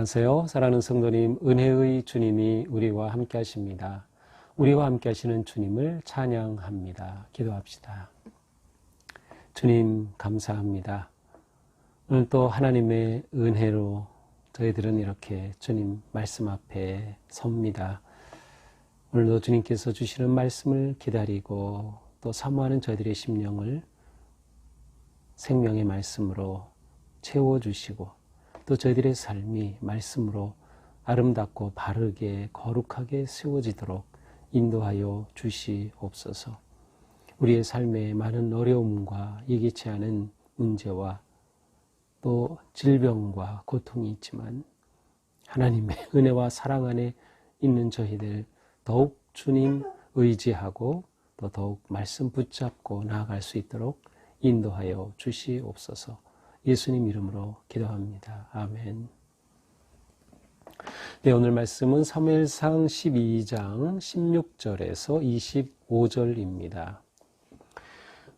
안녕하세요. 사랑하는 성도님, 은혜의 주님이 우리와 함께 하십니다. 우리와 함께 하시는 주님을 찬양합니다. 기도합시다. 주님 감사합니다. 오늘 또 하나님의 은혜로 저희들은 이렇게 주님 말씀 앞에 섭니다. 오늘도 주님께서 주시는 말씀을 기다리고 또 사모하는 저희들의 심령을 생명의 말씀으로 채워주시고 또 저희들의 삶이 말씀으로 아름답고 바르게 거룩하게 세워지도록 인도하여 주시옵소서. 우리의 삶에 많은 어려움과 예기치 않은 문제와 또 질병과 고통이 있지만 하나님의 은혜와 사랑 안에 있는 저희들 더욱 주님 의지하고 또 더욱 말씀 붙잡고 나아갈 수 있도록 인도하여 주시옵소서. 예수님 이름으로 기도합니다. 아멘. 네, 오늘 말씀은 사무엘상 12장 16절에서 25절입니다.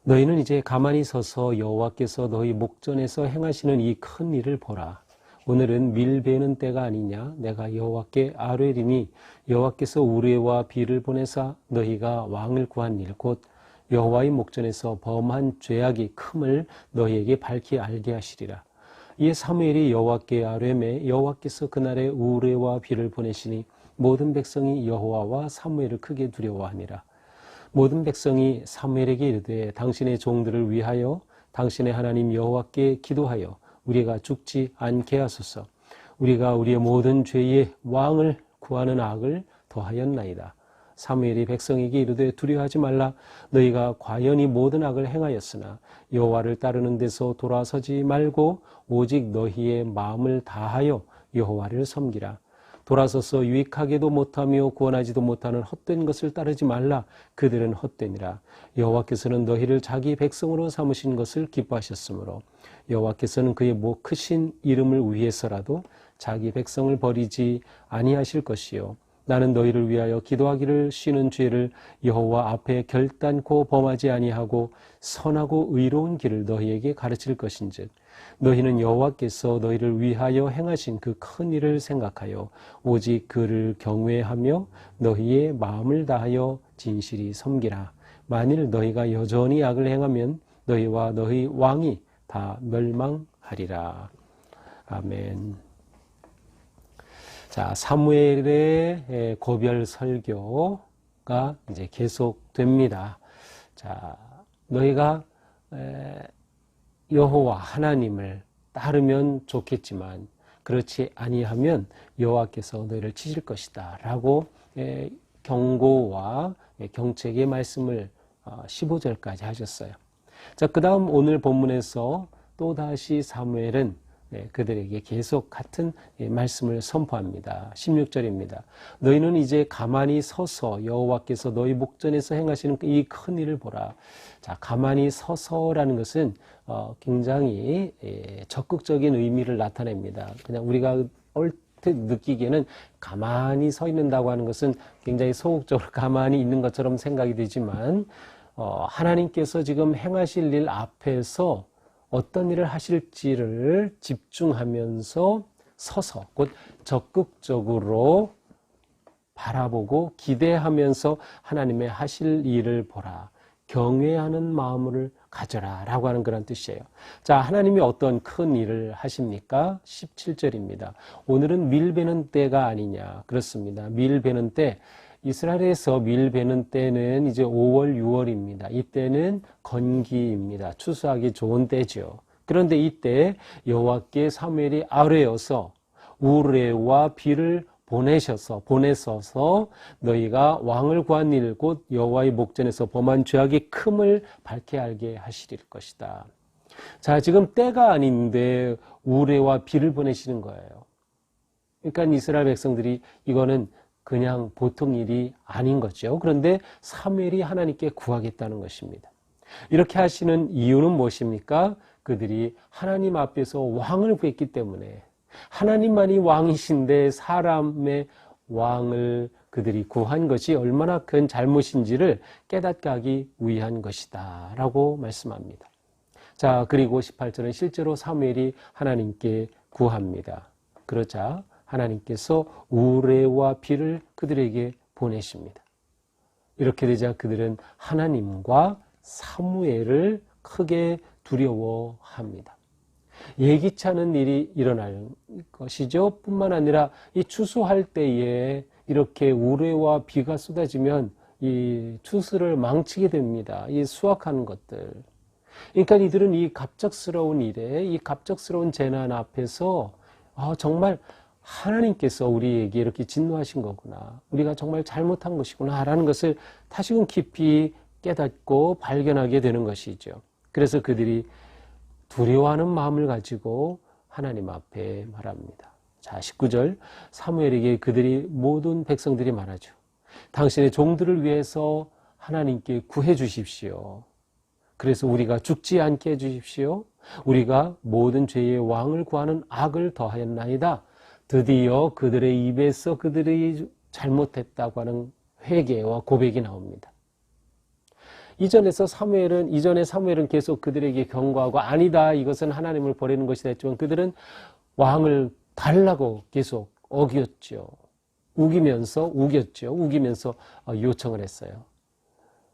너희는 이제 가만히 서서 여호와께서 너희 목전에서 행하시는 이 큰 일을 보라. 오늘은 밀 베는 때가 아니냐. 내가 여호와께 아뢰리니 여호와께서 우레와 비를 보내사 너희가 왕을 구한 일 곧 여호와의 목전에서 범한 죄악이 큼을 너희에게 밝히 알게 하시리라. 이에 사무엘이 여호와께 아뢰매 여호와께서 그날에 우레와 비를 보내시니 모든 백성이 여호와와 사무엘을 크게 두려워하니라. 모든 백성이 사무엘에게 이르되 당신의 종들을 위하여 당신의 하나님 여호와께 기도하여 우리가 죽지 않게 하소서. 우리가 우리의 모든 죄의 왕을 구하는 악을 더하였나이다. 사무엘이 백성에게 이르되 두려워하지 말라. 너희가 과연 이 모든 악을 행하였으나 여호와를 따르는 데서 돌아서지 말고 오직 너희의 마음을 다하여 여호와를 섬기라. 돌아서서 유익하게도 못하며 구원하지도 못하는 헛된 것을 따르지 말라. 그들은 헛되니라. 여호와께서는 너희를 자기 백성으로 삼으신 것을 기뻐하셨으므로 여호와께서는 그의 크신 이름을 위해서라도 자기 백성을 버리지 아니하실 것이요 나는 너희를 위하여 기도하기를 쉬는 죄를 여호와 앞에 결단코 범하지 아니하고 선하고 의로운 길을 너희에게 가르칠 것인즉 너희는 여호와께서 너희를 위하여 행하신 그 큰 일을 생각하여 오직 그를 경외하며 너희의 마음을 다하여 진실이 섬기라. 만일 너희가 여전히 악을 행하면 너희와 너희 왕이 다 멸망하리라. 아멘. 자, 사무엘의 고별 설교가 이제 계속됩니다. 자, 너희가 여호와 하나님을 따르면 좋겠지만 그렇지 아니하면 여호와께서 너희를 치실 것이다 라고 경고와 경책의 말씀을 15절까지 하셨어요. 자, 그 다음 오늘 본문에서 또다시 사무엘은 그들에게 계속 같은 말씀을 선포합니다. 16절입니다. 너희는 이제 가만히 서서 여호와께서 너희 목전에서 행하시는 이 큰 일을 보라. 자, 가만히 서서라는 것은 굉장히 적극적인 의미를 나타냅니다. 그냥 우리가 얼핏 느끼기에는 가만히 서 있는다고 하는 것은 굉장히 소극적으로 가만히 있는 것처럼 생각이 되지만 하나님께서 지금 행하실 일 앞에서 어떤 일을 하실지를 집중하면서 서서 곧 적극적으로 바라보고 기대하면서 하나님의 하실 일을 보라. 경외하는 마음을 가져라 라고 하는 그런 뜻이에요. 자, 하나님이 어떤 큰 일을 하십니까? 17절입니다. 오늘은 밀 베는 때가 아니냐. 그렇습니다. 밀 베는 때, 이스라엘에서 밀 베는 때는 이제 5월, 6월입니다. 이때는 건기입니다. 추수하기 좋은 때죠. 그런데 이때 여호와께 사무엘이 아뢰어서 우레와 비를 보내셔서 너희가 왕을 구한 일 곧 여호와의 목전에서 범한 죄악의 큼을 밝게 알게 하실 것이다. 자, 지금 때가 아닌데 우레와 비를 보내시는 거예요. 그러니까 이스라엘 백성들이 이거는 그냥 보통 일이 아닌 거죠. 그런데 사무엘이 하나님께 구하겠다는 것입니다. 이렇게 하시는 이유는 무엇입니까? 그들이 하나님 앞에서 왕을 구했기 때문에 하나님만이 왕이신데 사람의 왕을 그들이 구한 것이 얼마나 큰 잘못인지를 깨닫게 하기 위한 것이다 라고 말씀합니다. 자, 그리고 18절은 실제로 사무엘이 하나님께 구합니다. 그러자 하나님께서 우레와 비를 그들에게 보내십니다. 이렇게 되자 그들은 하나님과 사무엘을 크게 두려워합니다. 예기치 않은 일이 일어날 것이죠. 뿐만 아니라 이 추수할 때에 이렇게 우레와 비가 쏟아지면 이 추수를 망치게 됩니다. 이 수확하는 것들. 그러니까 이들은 이 갑작스러운 일에, 이 갑작스러운 재난 앞에서 정말 하나님께서 우리에게 이렇게 진노하신 거구나. 우리가 정말 잘못한 것이구나 라는 것을 다시금 깊이 깨닫고 발견하게 되는 것이죠. 그래서 그들이 두려워하는 마음을 가지고 하나님 앞에 말합니다. 자, 19절 사무엘에게 그들이 모든 백성들이 말하죠. 당신의 종들을 위해서 하나님께 구해 주십시오. 그래서 우리가 죽지 않게 해주십시오. 우리가 모든 죄의 왕을 구하는 악을 더하였나이다. 드디어 그들의 입에서 그들이 잘못했다고 하는 회개와 고백이 나옵니다. 이전에 사무엘은 계속 그들에게 경고하고 아니다, 이것은 하나님을 버리는 것이다 했지만 그들은 왕을 달라고 계속 어겼죠. 우기면서 요청을 했어요.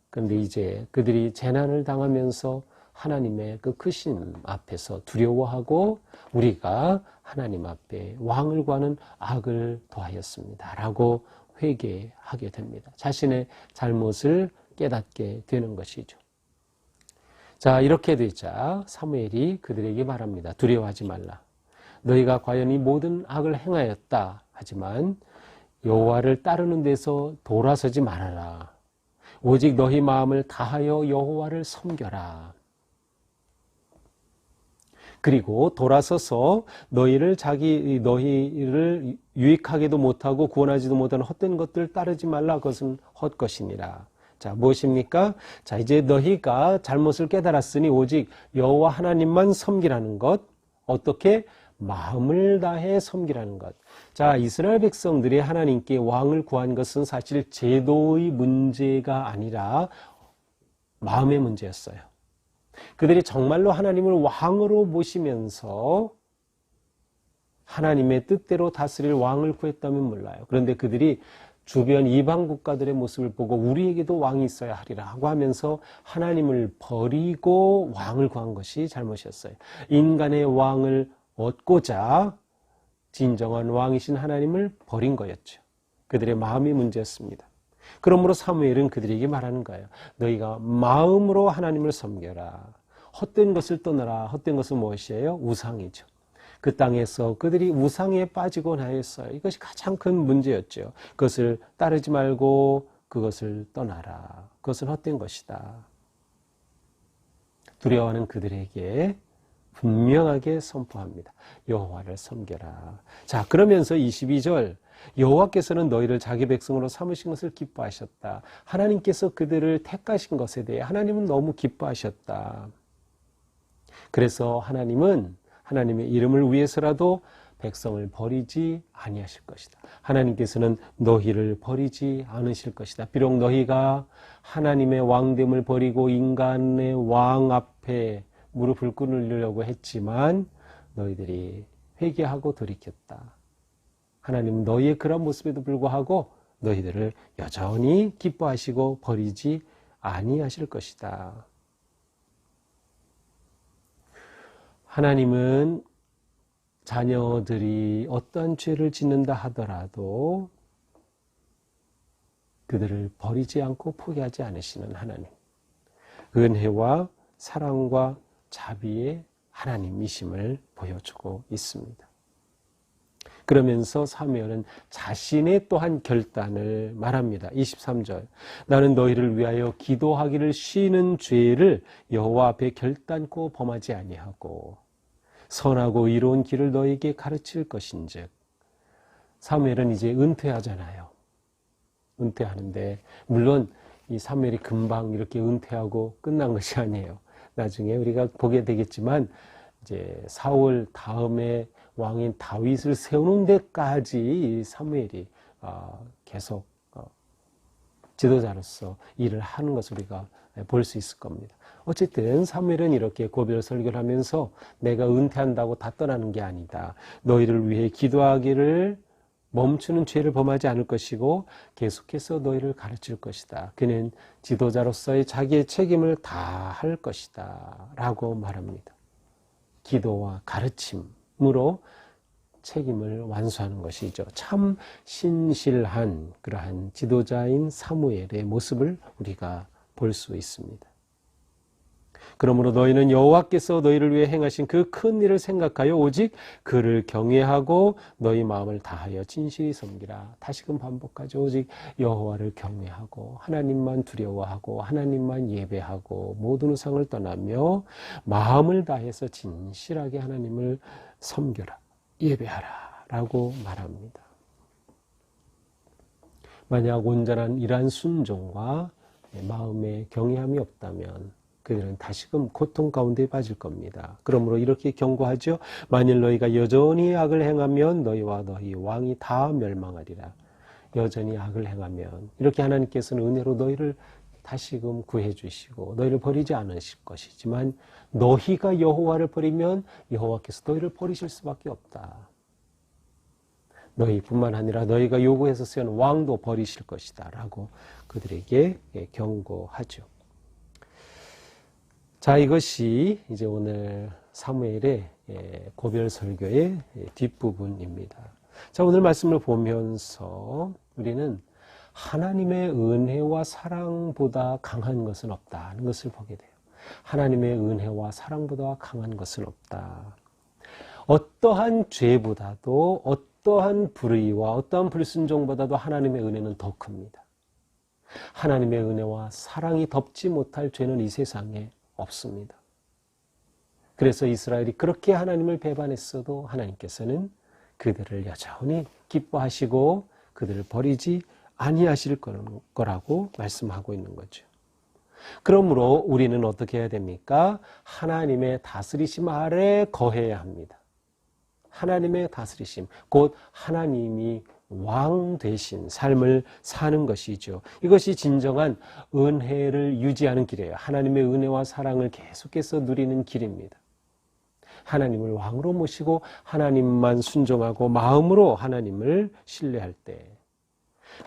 그런데 이제 그들이 재난을 당하면서 하나님의 그 크신 앞에서 두려워하고 우리가 하나님 앞에 왕을 구하는 악을 더하였습니다 라고 회개하게 됩니다. 자신의 잘못을 깨닫게 되는 것이죠. 자, 이렇게 되자 사무엘이 그들에게 말합니다. 두려워하지 말라. 너희가 과연 이 모든 악을 행하였다. 하지만 여호와를 따르는 데서 돌아서지 말아라. 오직 너희 마음을 다하여 여호와를 섬겨라. 그리고 돌아서서 너희를 유익하게도 못하고 구원하지도 못하는 헛된 것들 따르지 말라. 그것은 헛것이니라. 자, 무엇입니까? 자, 이제 너희가 잘못을 깨달았으니 오직 여호와 하나님만 섬기라는 것. 어떻게? 마음을 다해 섬기라는 것. 자, 이스라엘 백성들이 하나님께 왕을 구한 것은 사실 제도의 문제가 아니라 마음의 문제였어요. 그들이 정말로 하나님을 왕으로 모시면서 하나님의 뜻대로 다스릴 왕을 구했다면 몰라요. 그런데 그들이 주변 이방 국가들의 모습을 보고 우리에게도 왕이 있어야 하리라고 하면서 하나님을 버리고 왕을 구한 것이 잘못이었어요. 인간의 왕을 얻고자 진정한 왕이신 하나님을 버린 거였죠. 그들의 마음이 문제였습니다. 그러므로 사무엘은 그들에게 말하는 거예요. 너희가 마음으로 하나님을 섬겨라. 헛된 것을 떠나라. 헛된 것은 무엇이에요? 우상이죠. 그 땅에서 그들이 우상에 빠지곤 하였어요. 이것이 가장 큰 문제였죠. 그것을 따르지 말고 그것을 떠나라. 그것은 헛된 것이다. 두려워하는 그들에게 분명하게 선포합니다. 여호와를 섬겨라. 자, 그러면서 22절 여호와께서는 너희를 자기 백성으로 삼으신 것을 기뻐하셨다. 하나님께서 그들을 택하신 것에 대해 하나님은 너무 기뻐하셨다. 그래서 하나님은 하나님의 이름을 위해서라도 백성을 버리지 아니하실 것이다. 하나님께서는 너희를 버리지 않으실 것이다. 비록 너희가 하나님의 왕됨을 버리고 인간의 왕 앞에 무릎을 꿇으려고 했지만 너희들이 회개하고 돌이켰다. 하나님은 너희의 그런 모습에도 불구하고 너희들을 여전히 기뻐하시고 버리지 아니하실 것이다. 하나님은 자녀들이 어떠한 죄를 짓는다 하더라도 그들을 버리지 않고 포기하지 않으시는 하나님. 은혜와 사랑과 자비의 하나님이심을 보여주고 있습니다. 그러면서 사무엘은 자신의 또한 결단을 말합니다. 23절 나는 너희를 위하여 기도하기를 쉬는 죄를 여호와 앞에 결단코 범하지 아니하고 선하고 의로운 길을 너희에게 가르칠 것인즉. 사무엘은 이제 은퇴하잖아요. 은퇴하는데 물론 이 사무엘이 금방 이렇게 은퇴하고 끝난 것이 아니에요. 나중에 우리가 보게 되겠지만 이제 사울 다음에 왕인 다윗을 세우는 데까지 이 사무엘이 계속 지도자로서 일을 하는 것을 우리가 볼 수 있을 겁니다. 어쨌든 사무엘은 이렇게 고별 설교를 하면서 내가 은퇴한다고 다 떠나는 게 아니다. 너희를 위해 기도하기를 멈추는 죄를 범하지 않을 것이고 계속해서 너희를 가르칠 것이다. 그는 지도자로서의 자기의 책임을 다할 것이다 라고 말합니다. 기도와 가르침으로 책임을 완수하는 것이죠. 참 신실한 그러한 지도자인 사무엘의 모습을 우리가 볼 수 있습니다. 그러므로 너희는 여호와께서 너희를 위해 행하신 그 큰 일을 생각하여 오직 그를 경외하고 너희 마음을 다하여 진실히 섬기라. 다시금 반복하죠. 오직 여호와를 경외하고 하나님만 두려워하고 하나님만 예배하고 모든 우상을 떠나며 마음을 다해서 진실하게 하나님을 섬겨라. 예배하라 라고 말합니다. 만약 온전한 이러한 순종과 마음의 경외함이 없다면 그들은 다시금 고통 가운데 빠질 겁니다. 그러므로 이렇게 경고하죠. 만일 너희가 여전히 악을 행하면 너희와 너희 왕이 다 멸망하리라. 여전히 악을 행하면 이렇게 하나님께서는 은혜로 너희를 다시금 구해 주시고 너희를 버리지 않으실 것이지만 너희가 여호와를 버리면 여호와께서 너희를 버리실 수밖에 없다. 너희뿐만 아니라 너희가 요구해서 세운 왕도 버리실 것이다 라고 그들에게 경고하죠. 자, 이것이 이제 오늘 사무엘의 고별 설교의 뒷부분입니다. 자, 오늘 말씀을 보면서 우리는 하나님의 은혜와 사랑보다 강한 것은 없다는 것을 보게 돼요. 하나님의 은혜와 사랑보다 강한 것은 없다. 어떠한 죄보다도 어떠한 불의와 어떠한 불순종보다도 하나님의 은혜는 더 큽니다. 하나님의 은혜와 사랑이 덮지 못할 죄는 이 세상에 없습니다. 그래서 이스라엘이 그렇게 하나님을 배반했어도 하나님께서는 그들을 여전히 기뻐하시고 그들을 버리지 아니하실 거라고 말씀하고 있는 거죠. 그러므로 우리는 어떻게 해야 됩니까? 하나님의 다스리심 아래 거해야 합니다. 하나님의 다스리심, 곧 하나님이 왕 되신 삶을 사는 것이죠. 이것이 진정한 은혜를 유지하는 길이에요. 하나님의 은혜와 사랑을 계속해서 누리는 길입니다. 하나님을 왕으로 모시고 하나님만 순종하고 마음으로 하나님을 신뢰할 때,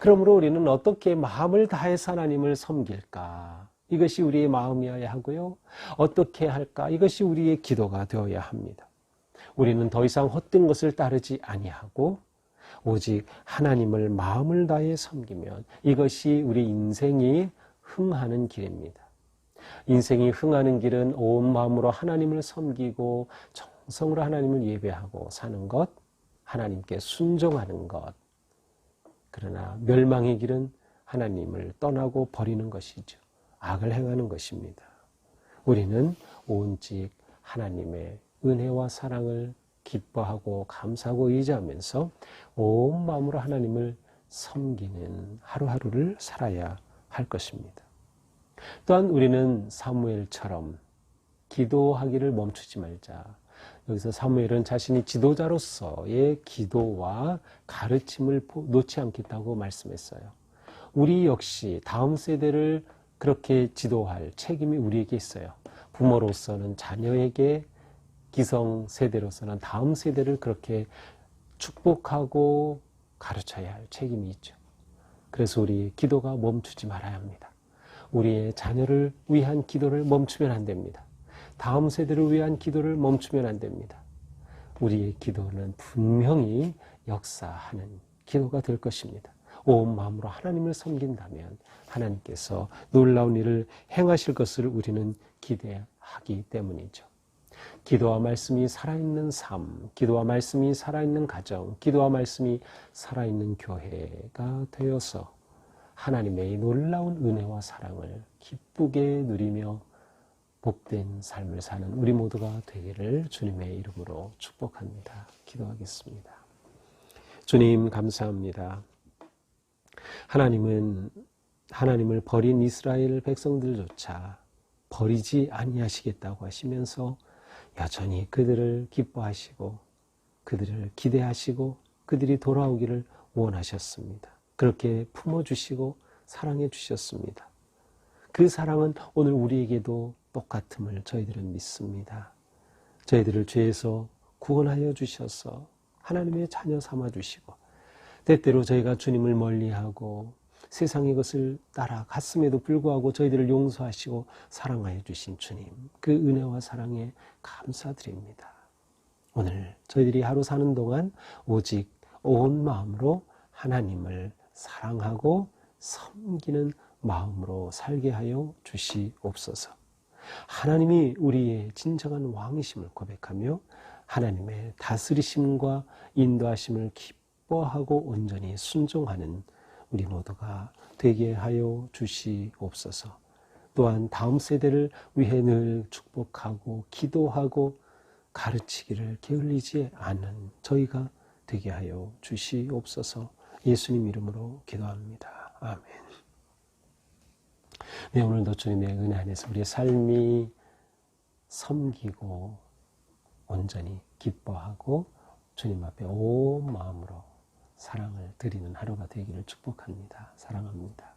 그러므로 우리는 어떻게 마음을 다해서 하나님을 섬길까? 이것이 우리의 마음이어야 하고요. 어떻게 할까? 이것이 우리의 기도가 되어야 합니다. 우리는 더 이상 헛된 것을 따르지 아니하고 오직 하나님을 마음을 다해 섬기면 이것이 우리 인생이 흥하는 길입니다. 인생이 흥하는 길은 온 마음으로 하나님을 섬기고 정성으로 하나님을 예배하고 사는 것, 하나님께 순종하는 것. 그러나 멸망의 길은 하나님을 떠나고 버리는 것이죠. 악을 행하는 것입니다. 우리는 오직 하나님의 은혜와 사랑을 기뻐하고 감사하고 의지하면서 온 마음으로 하나님을 섬기는 하루하루를 살아야 할 것입니다. 또한 우리는 사무엘처럼 기도하기를 멈추지 말자. 여기서 사무엘은 자신이 지도자로서의 기도와 가르침을 놓지 않겠다고 말씀했어요. 우리 역시 다음 세대를 그렇게 지도할 책임이 우리에게 있어요. 부모로서는 자녀에게, 기성 세대로서는 다음 세대를 그렇게 축복하고 가르쳐야 할 책임이 있죠. 그래서 우리의 기도가 멈추지 말아야 합니다. 우리의 자녀를 위한 기도를 멈추면 안 됩니다. 다음 세대를 위한 기도를 멈추면 안 됩니다. 우리의 기도는 분명히 역사하는 기도가 될 것입니다. 온 마음으로 하나님을 섬긴다면 하나님께서 놀라운 일을 행하실 것을 우리는 기대하기 때문이죠. 기도와 말씀이 살아있는 삶, 기도와 말씀이 살아있는 가정, 기도와 말씀이 살아있는 교회가 되어서 하나님의 놀라운 은혜와 사랑을 기쁘게 누리며 복된 삶을 사는 우리 모두가 되기를 주님의 이름으로 축복합니다. 기도하겠습니다. 주님 감사합니다. 하나님은 하나님을 버린 이스라엘 백성들조차 버리지 아니하시겠다고 하시면서 여전히 그들을 기뻐하시고 그들을 기대하시고 그들이 돌아오기를 원하셨습니다. 그렇게 품어주시고 사랑해 주셨습니다. 그 사랑은 오늘 우리에게도 똑같음을 저희들은 믿습니다. 저희들을 죄에서 구원하여 주셔서 하나님의 자녀 삼아 주시고, 때때로 저희가 주님을 멀리하고 세상의 것을 따라갔음에도 불구하고 저희들을 용서하시고 사랑하여 주신 주님, 그 은혜와 사랑에 감사드립니다. 오늘 저희들이 하루 사는 동안 오직 온 마음으로 하나님을 사랑하고 섬기는 마음으로 살게 하여 주시옵소서. 하나님이 우리의 진정한 왕이심을 고백하며 하나님의 다스리심과 인도하심을 기뻐하고 온전히 순종하는 우리 모두가 되게 하여 주시옵소서. 또한 다음 세대를 위해 늘 축복하고 기도하고 가르치기를 게을리지 않는 저희가 되게 하여 주시옵소서. 예수님 이름으로 기도합니다. 아멘. 네, 오늘도 주님의 은혜 안에서 우리의 삶이 섬기고 온전히 기뻐하고 주님 앞에 온 마음으로 사랑을 드리는 하루가 되기를 축복합니다. 사랑합니다.